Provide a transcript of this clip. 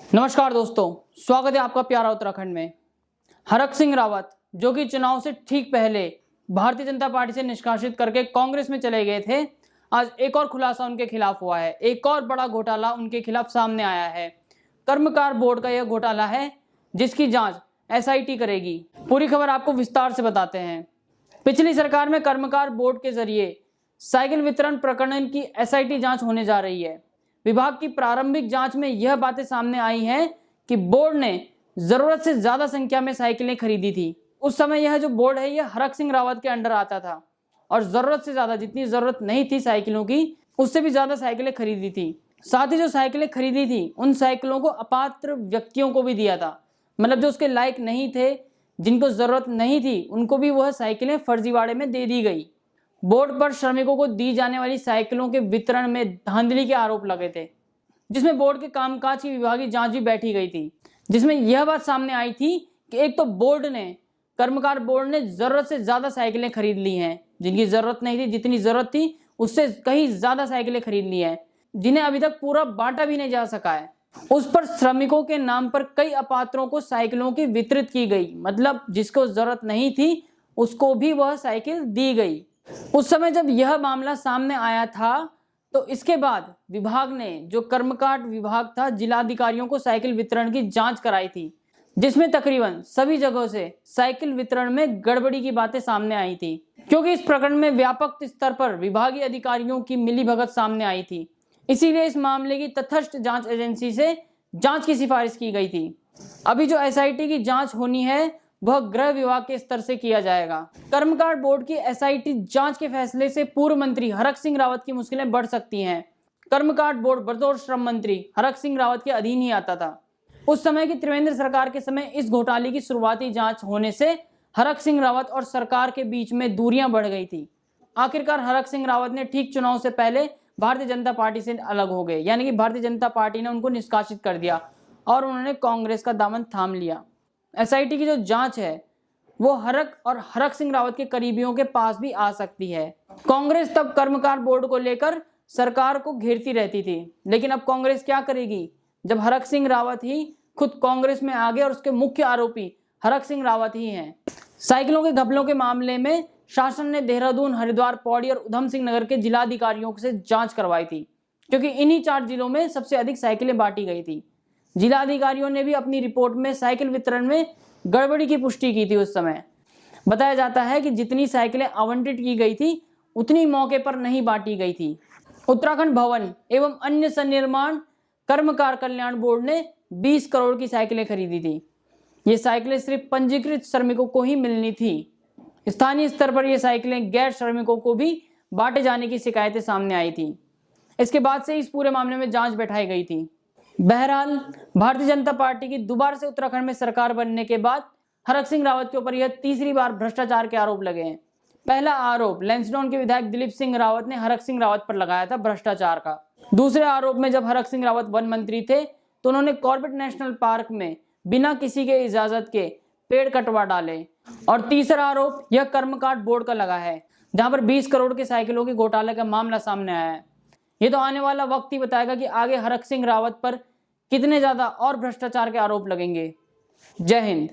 नमस्कार दोस्तों, स्वागत है आपका प्यारा उत्तराखंड में। हरक सिंह रावत जो कि चुनाव से ठीक पहले भारतीय जनता पार्टी से निष्कासित करके कांग्रेस में चले गए थे, आज एक और खुलासा उनके खिलाफ हुआ है। एक और बड़ा घोटाला उनके खिलाफ सामने आया है। कर्मकार बोर्ड का यह घोटाला है जिसकी जांच एसआईटी करेगी। पूरी खबर आपको विस्तार से बताते हैं। पिछली सरकार में कर्मकार बोर्ड के जरिए साइकिल वितरण प्रकरण की एसआईटी जांच होने जा रही है। विभाग की प्रारंभिक जांच में यह बातें सामने आई हैं कि बोर्ड ने जरूरत से ज्यादा संख्या में साइकिलें खरीदी थी। उस समय यह जो बोर्ड है यह हरक सिंह रावत के अंडर आता था और जरूरत से ज्यादा, जितनी जरूरत नहीं थी साइकिलों की, उससे भी ज्यादा साइकिलें खरीदी थी। साथ ही जो साइकिलें खरीदी थी उन साइकिलों को अपात्र व्यक्तियों को भी दिया था, मतलब जो उसके लायक नहीं थे, जिनको जरूरत नहीं थी, उनको भी वह साइकिलें फर्जीवाड़े में दे दी गई। बोर्ड पर श्रमिकों को दी जाने वाली साइकिलों के वितरण में धांधली के आरोप लगे थे, जिसमें बोर्ड के कामकाज की विभागीय जांच भी बैठी गई थी, जिसमें यह बात सामने आई थी कि एक तो कर्मकार बोर्ड ने जरूरत से ज्यादा साइकिलें खरीद ली हैं, जिनकी जरूरत नहीं थी, जितनी जरूरत थी उससे कहीं ज्यादा साइकिलें खरीद ली हैं, जिन्हें अभी तक पूरा बांटा भी नहीं जा सका है। उस पर श्रमिकों के नाम पर कई अपात्रों को साइकिलों की वितरित की गई, मतलब जिसको जरूरत नहीं थी उसको भी वह साइकिल दी गई। उस समय जब यह मामला सामने आया था तो इसके बाद विभाग ने, जो कर्मकांड विभाग था, जिलाधिकारियों को साइकिल वितरण की जांच कराई थी, जिसमें तकरीबन सभी जगहों से साइकिल वितरण में गड़बड़ी की बातें सामने आई थी, क्योंकि इस प्रकरण में व्यापक स्तर पर विभागीय अधिकारियों की मिलीभगत सामने आई थी। इसीलिए इस मामले की तटस्थ जांच एजेंसी से जांच की सिफारिश की गई थी। अभी जो एसआईटी की जांच होनी है वह गृह विभाग के स्तर से किया जाएगा। कर्मकांड बोर्ड की एसआईटी जांच के फैसले से पूर्व मंत्री हरक सिंह रावत की मुश्किलें बढ़ सकती हैं। कर्मकांड बोर्ड बतौर श्रम मंत्री हरक सिंह रावत के अधीन ही आता था। उस समय की त्रिवेंद्र सरकार के समय इस घोटाले की शुरुआती जांच होने से हरक सिंह रावत और सरकार के बीच में दूरियां बढ़ गई थी। आखिरकार हरक सिंह रावत ने ठीक चुनाव से पहले भारतीय जनता पार्टी से अलग हो गए, यानी कि भारतीय जनता पार्टी ने उनको निष्कासित कर दिया और उन्होंने कांग्रेस का दामन थाम लिया। एसआईटी की जो जांच है वो हरक सिंह रावत के करीबियों के पास भी आ सकती है। कांग्रेस तब कर्मकार बोर्ड को लेकर सरकार को घेरती रहती थी, लेकिन अब कांग्रेस क्या करेगी जब हरक सिंह रावत ही खुद कांग्रेस में आ गए और उसके मुख्य आरोपी हरक सिंह रावत ही हैं। साइकिलों के घपलों के मामले में शासन ने देहरादून, हरिद्वार, पौड़ी और उधम सिंह नगर के जिलाधिकारियों से जांच करवाई थी, क्योंकि इन्हीं 4 जिलों में सबसे अधिक साइकिलें बांटी गई थी। जिलाधिकारियों ने भी अपनी रिपोर्ट में साइकिल वितरण में गड़बड़ी की पुष्टि की थी। उस समय बताया जाता है कि जितनी साइकिलें आवंटित की गई थी उतनी मौके पर नहीं बांटी गई थी। उत्तराखंड भवन एवं अन्य सन्निर्माण कर्मकार कल्याण बोर्ड ने 20 करोड़ की साइकिलें खरीदी थी। ये साइकिलें सिर्फ पंजीकृत श्रमिकों को ही मिलनी थी। स्थानीय स्तर पर ये साइकिलें गैर श्रमिकों को भी बांटे जाने की शिकायतें सामने आई थी। इसके बाद से इस पूरे मामले में जांच बैठाई गई थी। बहरहाल भारतीय जनता पार्टी की दोबारा से उत्तराखंड में सरकार बनने के बाद हरक सिंह रावत के ऊपर यह तीसरी बार भ्रष्टाचार के आरोप लगे हैं। पहला आरोप लैंसडाउन के विधायक दिलीप सिंह रावत ने हरक सिंह रावत पर लगाया था भ्रष्टाचार का। दूसरे आरोप में जब हरक सिंह रावत वन मंत्री थे तो उन्होंने कॉर्बेट नेशनल पार्क में बिना किसी के इजाजत के पेड़ कटवा डाले। और तीसरा आरोप यह कर्मकांड बोर्ड का लगा है, जहां पर 20 करोड़ के साइकिलों के घोटाले का मामला सामने आया है। ये तो आने वाला वक्त ही बताएगा कि आगे हरक सिंह रावत पर कितने ज्यादा और भ्रष्टाचार के आरोप लगेंगे। जय हिंद।